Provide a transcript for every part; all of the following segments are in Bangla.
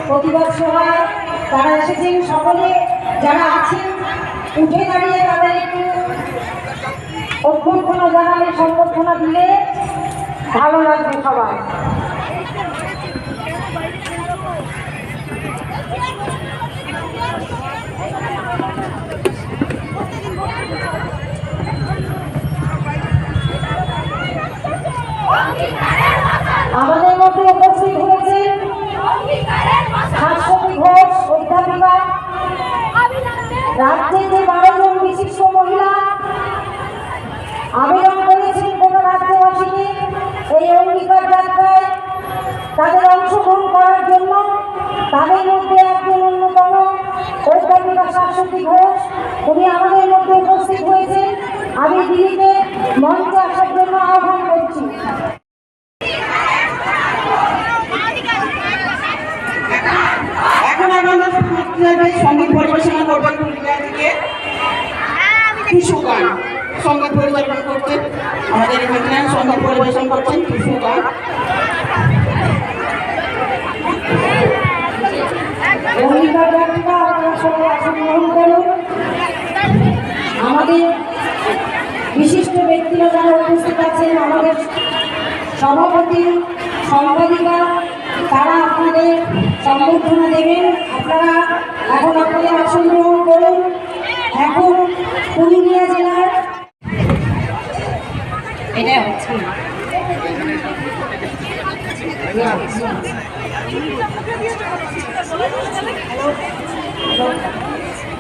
প্রতিবাদ সভায় যারা এসেছেন সকলে যারা আছেন উঠে দাঁড়িয়ে তাদের একটু অভ্যর্থনা জানালে সংবর্ধনা দিলে ভালো লাগবে সবাই। আমাদের মধ্যে উপস্থিত হয়েছেন শাশ্বতী ঘোষ অধ্যাপিকা, রাজ্যের যে 12 জন বিশিষ্ট মহিলা আবেদন করেছেন কোন রাজ্যবাসীকে এই অঙ্গীকার যাত্রায় তাদের অংশগ্রহণ করার জন্য। তাদের মধ্যে একজন অন্যতম অধ্যাপিকা শাশ্বতী ঘোষ, উনি আমাদের মধ্যে উপস্থিত হয়েছেন। আমি দিদিকে মঞ্চে আসার জন্য আহ্বান করছি। সঙ্গীত পরিবেশনা করবেন পুরুলিয়া থেকে টুসু গান সঙ্গীত পরিবেশন করছেন আমাদের এখানে সঙ্গীত পরিবেশন করছেন টুসু গান। আমাদের বিশিষ্ট ব্যক্তিরা যারা উপস্থিত আছেন, আমাদের সভাপতি সম্পাদিকা, তারা আপনাদের সংবর্ধনা দেবেন। আপনারা এখন আপনাদের আসন গ্রহণ করুন। এখন পুরুলিয়া জেলার এটা হচ্ছে না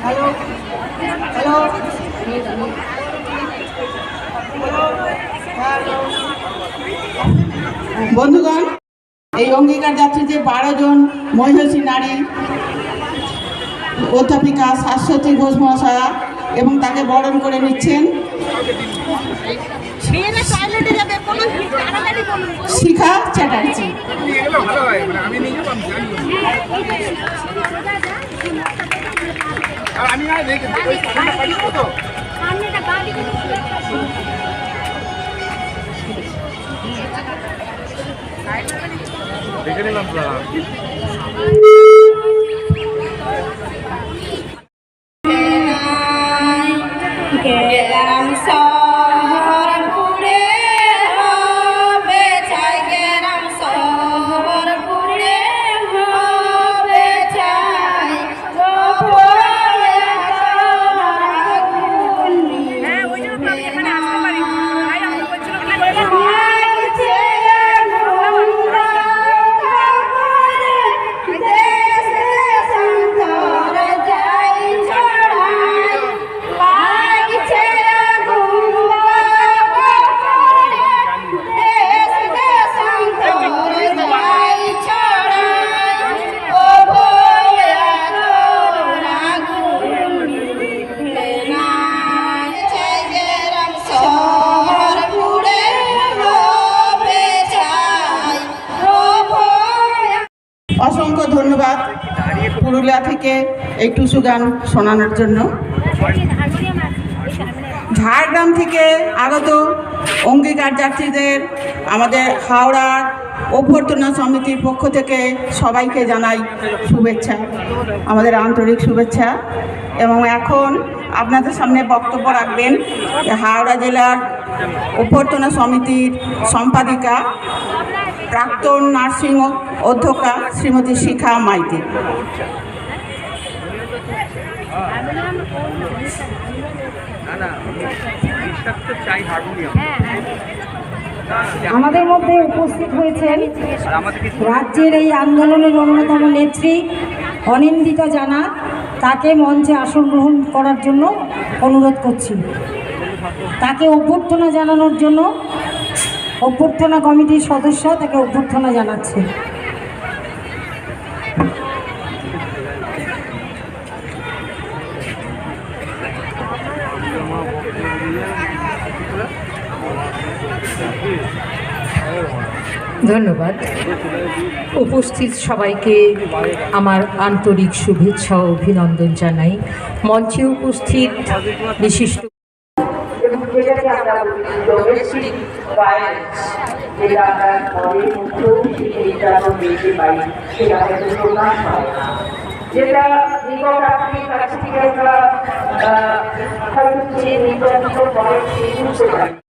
হ্যালো হ্যালো বন্ধুগণ, এই অঙ্গীকার যাত্রী যে 12 জন মহিষী নারী অধ্যাপিকা শাশ্বতী ঘোষ মহাশয়া এবং তাকে বরণ করে নিচ্ছেন শিখা চ্যাটার্জি। দেখে নিলাম অসংখ্য ধন্যবাদ পুরুলিয়া থেকে এই টুসু গান শোনানোর জন্য। ঝাড়গ্রাম থেকে আগত অঙ্গীকার যাত্রীদের আমাদের হাওড়ার অভ্যর্থনা সমিতির পক্ষ থেকে সবাইকে জানাই শুভেচ্ছা, আমাদের আন্তরিক শুভেচ্ছা। এবং এখন আপনাদের সামনে বক্তব্য রাখবেন হাওড়া জেলার অভ্যর্থনা সমিতির সম্পাদিকা প্রাক্তন নার্সিং অধ্যক্ষা শ্রীমতী শিখা মাইতি। আমাদের মধ্যে উপস্থিত হয়েছেন রাজ্যের এই আন্দোলনের অন্যতম নেত্রী অনিন্দিতা জানা। তাকে মঞ্চে আসন গ্রহণ করার জন্য অনুরোধ করছি। তাকে অভ্যর্থনা জানানোর জন্য অভ্যর্থনা কমিটির সদস্য তাকে অভ্যর্থনা জানাচ্ছে। ধন্যবাদ। উপস্থিত সবাইকে আমার আন্তরিক শুভেচ্ছা ও অভিনন্দন জানাই। মঞ্চে উপস্থিত বিশিষ্ট এবং যেটাকে আমরা বলি ডোমেস্টিক ভায়োলেন্স, যেটা আমরা ঘরের মধ্যেও নির্যাতন দেখতে পাই, সেটা হয়তো প্রকাশ হয় না, যেটা নিকট আত্মীয়ের কাছ থেকে আমরা হয়তো যে নির্যাতিত করে সেই বুঝতে পারি।